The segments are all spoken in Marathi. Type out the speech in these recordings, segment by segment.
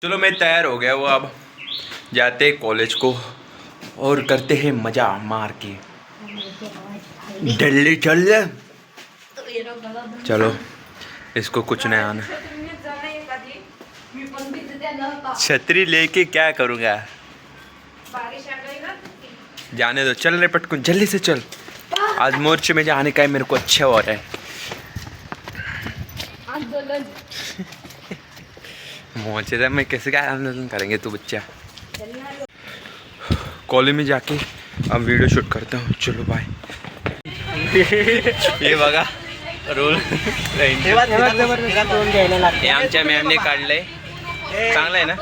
चलो मैं तैयार हो गया वो अब जाते कॉलेज को और करते हैं मजा मार के दिल्ली चल ले। चलो इसको कुछ नहीं आना। छतरी लेके क्या करूँगा, जाने दो। चल रे पटकन जल्दी से चल, आज मोर्चे में जाने का है मेरे को अच्छा हो रहा है। मोर्चे में कैसे क्या आंदोलन करेंगे तू बच्चा। कॉलेज में जाके अब वीडियो शूट करता हूँ। चलो बाय। ये बघा रोल आमच्या मॅमने काढलंय, चांगलं आहे ना।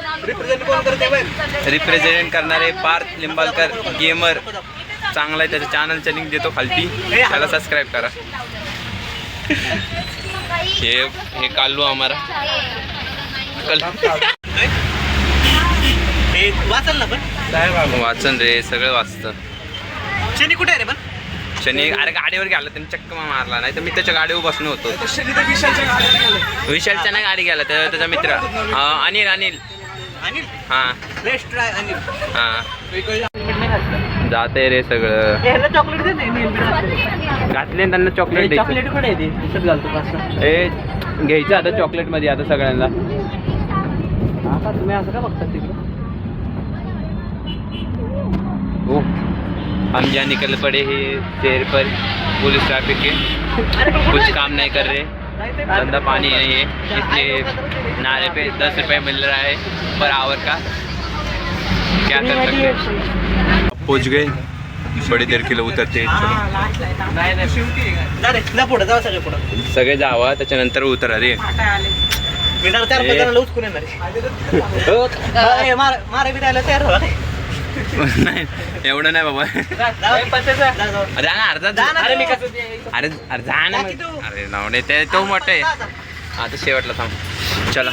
रिप्रेझेंट करणारे पार्थ लिंबाळकर गेमर, चांगला आहे। त्याचं चॅनलचं लिंक देतो खालती, त्याला सबस्क्राईब करा। हे कालू आम्हाला वाचन ना पण वाचन रे, सगळं वाचतं। शनी कुठे आहे रे? पण शनी अरे गाडीवर गेला, त्यांनी चक्क मारला, नाही तर मी त्याच्या गाडीवर बसलो होतो। विशालच्या नाही गाडी गेला, त्याचा मित्र अनिल अनिल अनिल हां बेस्ट ट्राय अनिल हां जाते रे सगळं। ह्याला चॉकलेट दे नाही घातले त्यांना चॉकलेट द्यायचं। चॉकलेट कुठे आहे? दिसत घालतो कसं ए घ्यायचं आता चॉकलेट मध्ये आता सगळ्यांना। आता तुम्ही असं का बघता तिकडे? ओ हम जहाँ निकल पड़े हैं शेर पर, पुलिस ट्रैफिक के कुछ काम नहीं कर रहे, गंदा पानी है ये, इसलिए नारे पे 10 रुपये मिल रहा है पर आवर का। क्या कर सकते हैं। अब पहुँच गए, बड़ी देर के लिए उतरते। सगळे जावा त्याच्यानंतर उतरा रे। नाही एवढं नाही बाबा। अरे जा ना, अरे नावणे ते तो मोठं आहे। आता शेवटला थांब, चला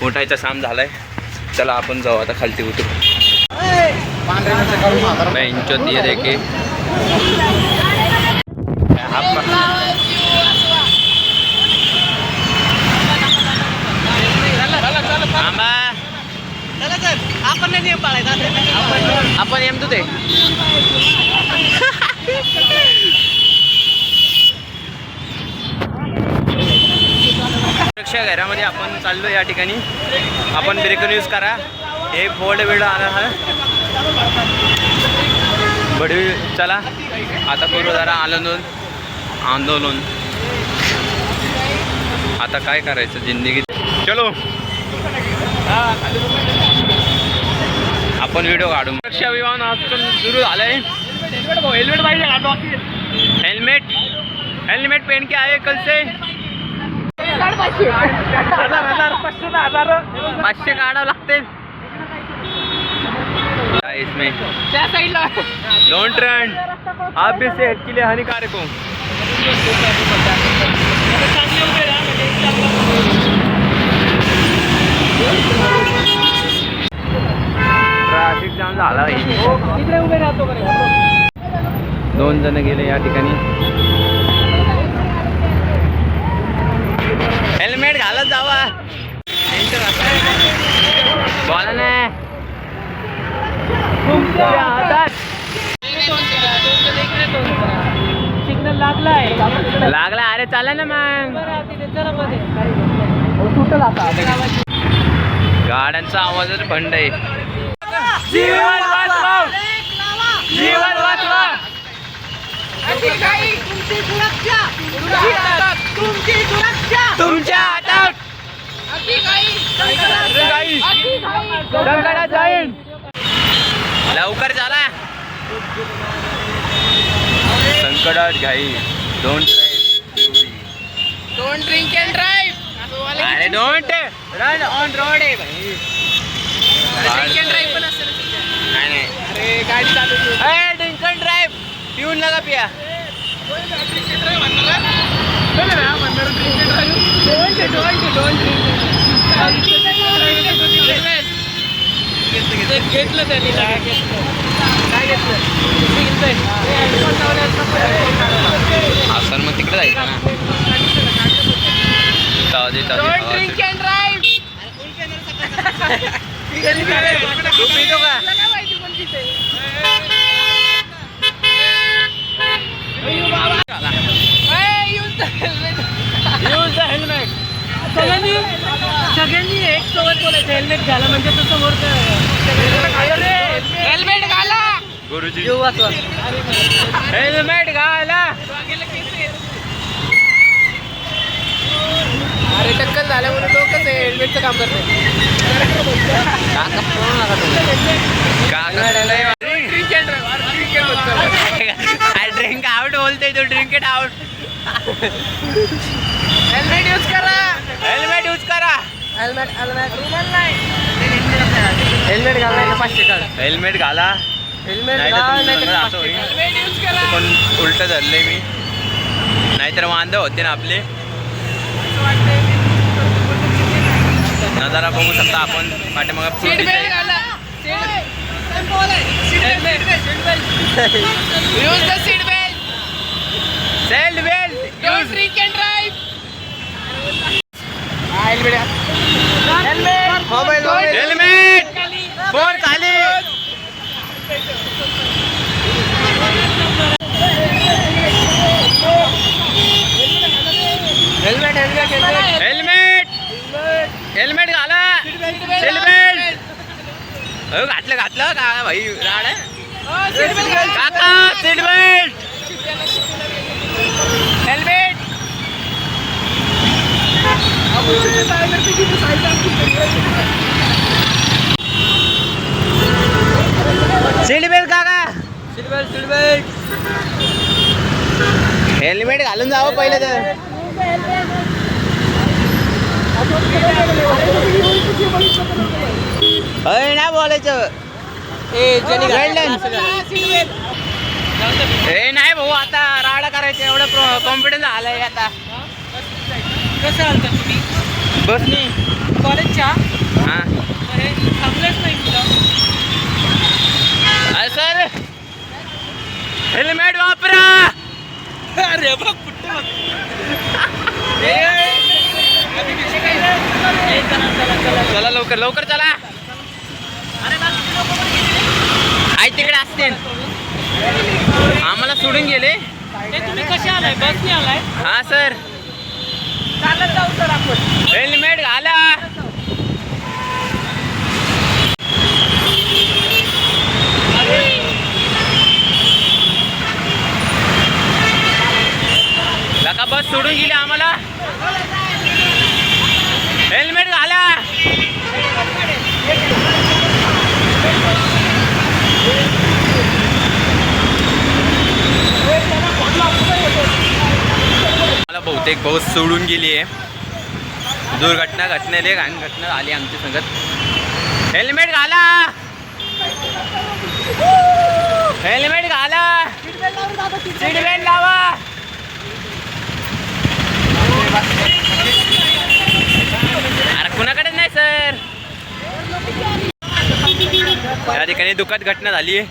उठायचा साम झालाय, चला आपण जाऊ आता खालती उतरू। बेंचो दिए देखे आपण नाही नियम पाळायचा, आपण येम तू ते सुरक्षा घरामध्ये आपण चाललो। या ठिकाणी आपण ब्रेक यूज करा। हे बोर्ड वेळ आला हा बडी। चला आता करू जरा आंदोलन। आता काय करायचं जिंदगीत। चलो आपण व्हिडिओ काढू। सुरक्षा विमान सुरू झालंय। हेल्मेट पाहिजे, हेल्मेट पहन के आए कल से। 500 काढावं लागते इसमें। डोंट रन, आप भी सेहत के लिए हानिकारक हो। ट्रॅफिक जाम झाला। 2 जण गेले या ठिकाणी। हेल्मेट घालत जावा। बोला ना सिग्नल लागलाय। अरे चाला ना मग। गाड्यांचा आवाजच बंद आहे। जीवन वाचवा, जीवन वाचवा। तुमच्या हातात संकटात जाईल। लवकर चला, संकटात घाई। Don't drink and drive. अरे डोंट रन ऑन रोड आहे भाई। ड्रिंक अँड ड्राईव्ह पण असेल। नाही अरे गाडी चालू ड्रिंक अँड ड्राईव्ह पिऊन नका पिया। घेतलं त्यांनी असं मग तिकडे जायचं ना। ड्रिंक अँड ड्राईव्ह तू पितो का? हेल्मेट सगळ्यांनी एक सोबत बोलायचं हेल्मेट घाला म्हणजे तो समोर हेल्मेट घाला गुरुजी जीव वाचवा हेल्मेट घाला. अरे टक्कल झाल्यामुळे तो कसं हेल्मेटचं काम करते ड्रिंक आउट बोलते तो drink it out. Helmet use करा हेल्मेट यूज करा. हेल्मेट हेल्मेट घालायला 500 काढा हेल्मेट घाला. हेल्मेट नाही तर तुमचं असं होईल. हेल्मेट यूज करा पण उलट धरलंय मी नाहीतर वांदे होते ना आपले. नजारा बघू शकता आपण पाठीमागे सीट बेल्ट घाला यूज द सीट बेल्ट सेल्ट belt don't drink and drive helmet mobile helmet phone खाली. हेल्मेट हेल्मेट हेल्मेट हेल्मेट घाला. सीट बेल्ट घातलं घातलं का भाई राड आहे. काका seat belt helmet seat belt काका. सीट बेल्ट हेल्मेट घालून जावं पहिले तर. अय ना बोलायचं हे नाही भाऊ आता राडा करायचं एवढं कॉन्फिडन्स आलाय आता. कसं आलता तुम्ही बसनी कॉलेजच्या हा थांबलंच नाही मुलं सर हेल्मेट वापरा. अरे बघ कुठे चला लवकर लवकर चला. आई तिकडे असते आम्हाला सोडून गेले. तुम्ही कसे आलाय बसने आलाय हा सर. चालत जाऊ सर आपण हेल्मेट घाला. लका बस सोडून गेली आम्हाला. हेल्मेट घाला. मला बहुतेक बस सोडून गेली आहे. दुर्घटना घटनेले घाण घटना आली आमच्या संगत. हेल्मेट घाला. हेल्मेट घाला. सीट बेल्ट लावा. अरे कुणाकडे नाही सर. या ठिकाणी दुःखद घटना झाली आहे.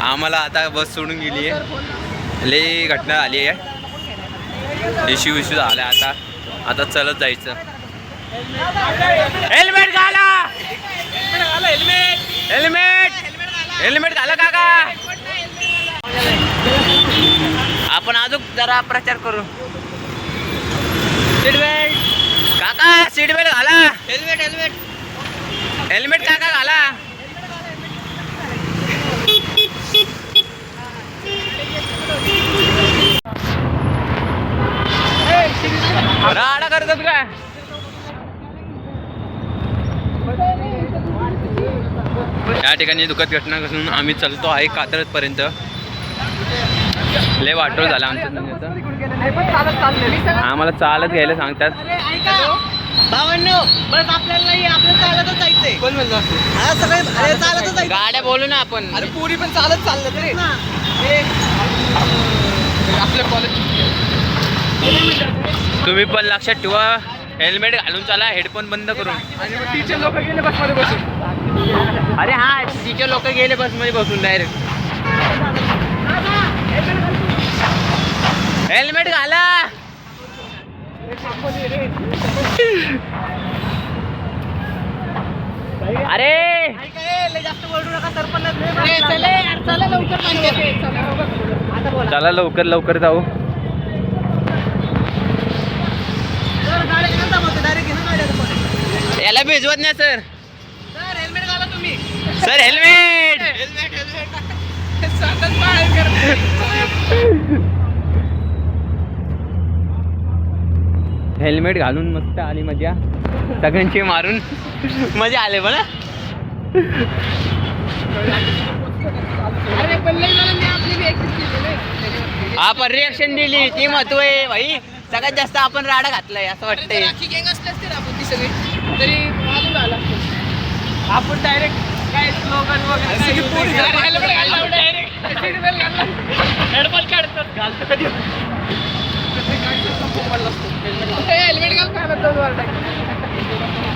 आम्हाला आता बस सोडून गेली आहे. लई घटना झाली आहे. इश्यू झाला आता. आता चलत जायचं. हेल्मेट घाला. हेल्मेट हेल्मेट घाला काका. आपण अजून जरा प्रचार करू. सीट बेल्ट काका. सीट बेल्ट घाला. हेल्मेट हेल्मेट हेल्मेट काका घाला. राडा करतात का. या ठिकाणी दुःखद घटना घडून आम्ही चालतो आहे कात्रज पर्यंत. लय वाटोळ झाला आमच्या संघाचा. आम्हाला चालत घ्यायला सांगतात. भावांनो बस आपल्याला नाही आपल्याला चालतच जायचंय. कोण म्हणतो हा सगळे अरे चालतच जायचं. गाड्या बोलू ना आपण. अरे पुरी पण चालत चाललं रे आपल्या कॉलेज. तुम्ही पण लक्षात ठेवा. हेल्मेट घालून चला. हेडफोन बंद करून. आणि मग टीचर लोक गेले बसमध्ये बसून. अरे हा टीचर लोक गेले बसमध्ये बसून डायरेक्ट. हेल्मेट घाला. अरे जास्त बोलू नका सरपंच चला लवकर लवकर जाऊ. याला भिजवत नाही सर. हेल्मेट घाला तुम्ही. Sir helmet. हेल्मेट घालून मस्त आली मजा. सगळ्यांची मारून मजा आले पण. आपण रिएक्शन दिली ती महत्व आहे भाई. सगळ्यात जास्त आपण राडा घातलाय असं वाटतंय. आपण डायरेक्ट काय स्लोगन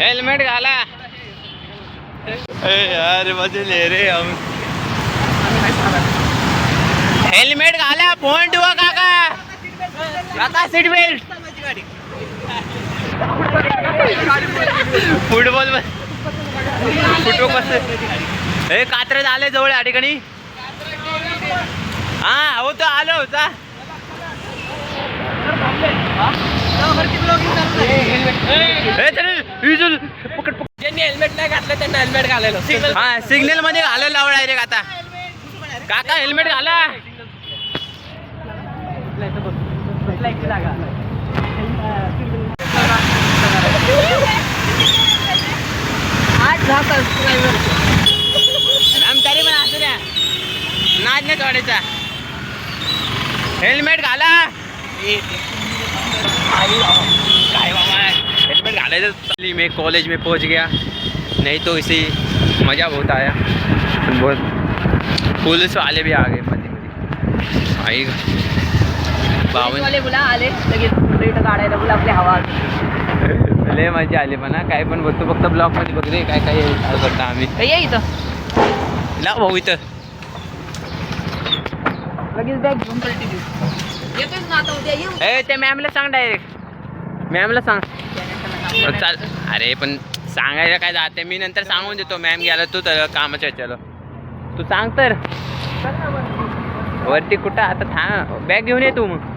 हेल्मेट घाला. यार मजे ले रे हम. हेल्मेट घाला. फोन ठेवा काका. काका सीट बेल्ट. फुटबॉल हे कात्रज आले जवळ या ठिकाणी. हा हो तो आलो होता. ज्यांनी हेल्मेट नाही घातलं त्यांना हेल्मेट घालायला. हा सिग्नल मध्ये घालायला लावला डायरेक्ट आता. काका हेल्मेट घाला. मॅम तरी पण असू द्या. नाच नाही चढायचा. हेल्मेट घाला. काय बाबा हेल्मेट घालायचं. मैं कॉलेज में पहुंच गया. नहीं तो इसी मज़ा बहुत आया. बहुत पुलिस वाले भी आ गए मध्ये आई. 52 वाले बुला आले लगेच काढायला बोला आपली हवा. लय मजा आली म्हणा. काय पण बघतो फक्त ब्लॉक मध्ये बघ रे काय काय करता आम्ही. ये इथं लाव भाऊ इथं. लगेच बॅग घेऊन पलटी देऊ. येतोच ना आता उद्या येऊ. ए ते मॅमला सांग डायरेक्ट. मॅमला सांग. चाल. अरे पण सांगायला काय जाते. मी नंतर सांगून देतो. मॅम गेला तू तर कामाच्या ह्याच्याला. तू सांग तर वरती कुठं आता. बॅग घेऊन ये तू मग.